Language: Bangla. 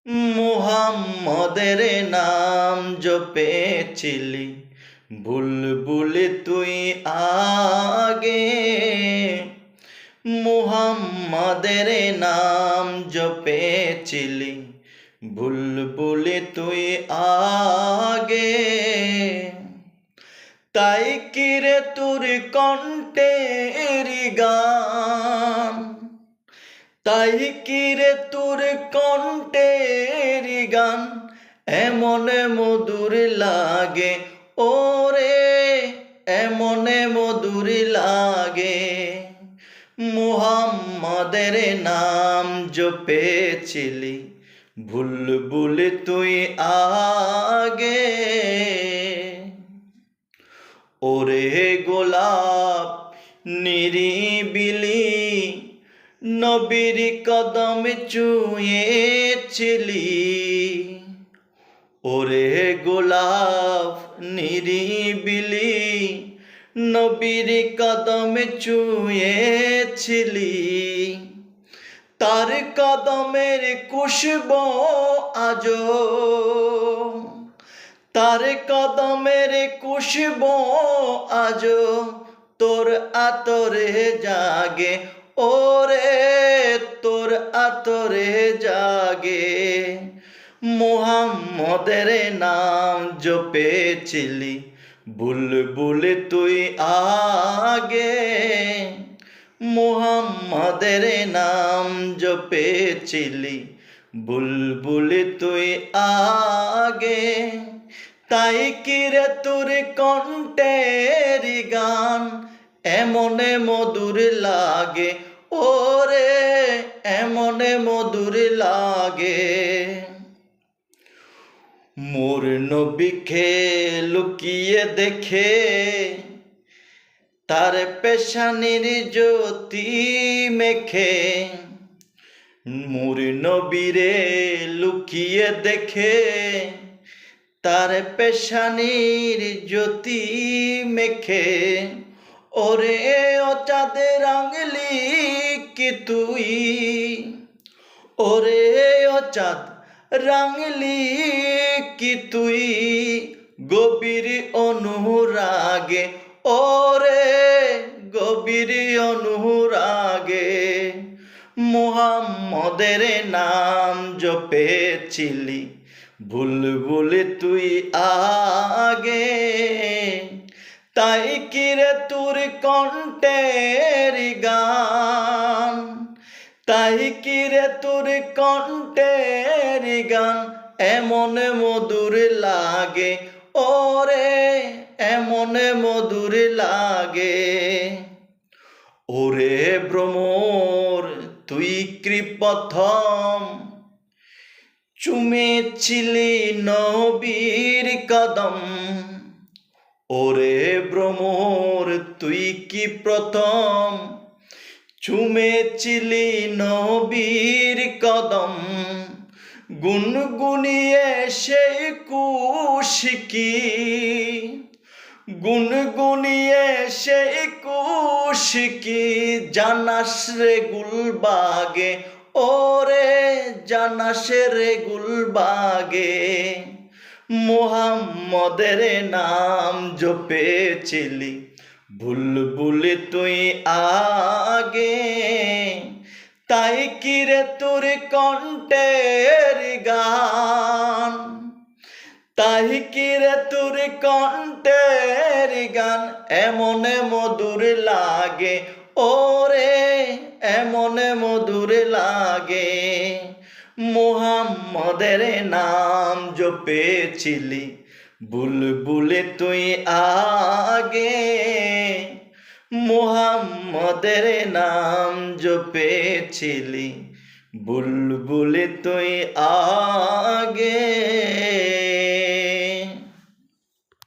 মুহাম্মদের নাম জপেছিলি বুলবুলি তুই আগে। মুহাম্মদের নাম জপেছিলি বুলবুলি তুই আগে। তাই কিরে তোর কণ্ঠের গান, তাই কিরে তোর কণ্ঠের গান এমন মধুর লাগে ওরে, এমন মধুর লাগে। মুহাম্মদের নাম জপেছিলি বুলবুলি তুই আগে। ওরে গোলাপ নিরিবিলি নবীর কদম ছুঁয়েছিলি। ওরে গোলাপ নিরিবিলি নবীর কদম ছুঁয়েছিলি। তার কদমের খুশবু আজো, তার কদমের খুশবু আজো তোর আতরে জাগে ওরে, তোর আতরে জাগে। মুহাম্মদের নাম জপেছিলি বুলবুলি তুই আগে। মুহাম্মদের নাম জপেছিলি বুলবুলি তুই আগে। তাই কিরে তোর কণ্ঠের গান এমন মধুর লাগে ওরে, এমন মধুর লাগে। মোর নবীকে লুকিয়ে দেখে তার পেশানির জ্যোতি মেখে। মোর নবীরে লুকিয়ে দেখে তার পেশানির জ্যোতি মেখে। ওরে ও চাঁদের আঙলি কি তুই, ওরে ও চাঁদ রাঙলি কি তুই গভীর অনুরাগে ওরে, গভীর অনুরাগে। মুহাম্মদের নাম জপেছিলি বুলবুলি তুই আগে। তাই কিরে তোর কণ্ঠের গান, তাই কিরে তোর কণ্ঠের গান এমন মধুর লাগে ওরে, এমন মধুর লাগে। ওরে ভ্রমর তুই কি প্রথম চুমেছিলি নবীর কদম। ওরে ভ্রমর তুই কি প্রথম চুমেছিলি নবীর কদম। গুনগুনিয়ে সেই কুশিকি, গুনগুনিয়ে সেই কুশিকি জানাস রে গুলবাগে ওরে, জানাস রে গুলবাগে। মুহাম্মদের নাম জপেছিলি বুলবুলি তুই আগে। তাই কিরে তোর কণ্ঠের গান, তাই কিরে তোর কণ্ঠের গান এমন মধুর লাগে ওরে, এমন মধুর লাগে। মুহাম্মদের নাম জপেছিলি বুলবুলি তুই আগে। মুহাম্মদের নাম জপেছিলি বুলবুলি তুই আগে।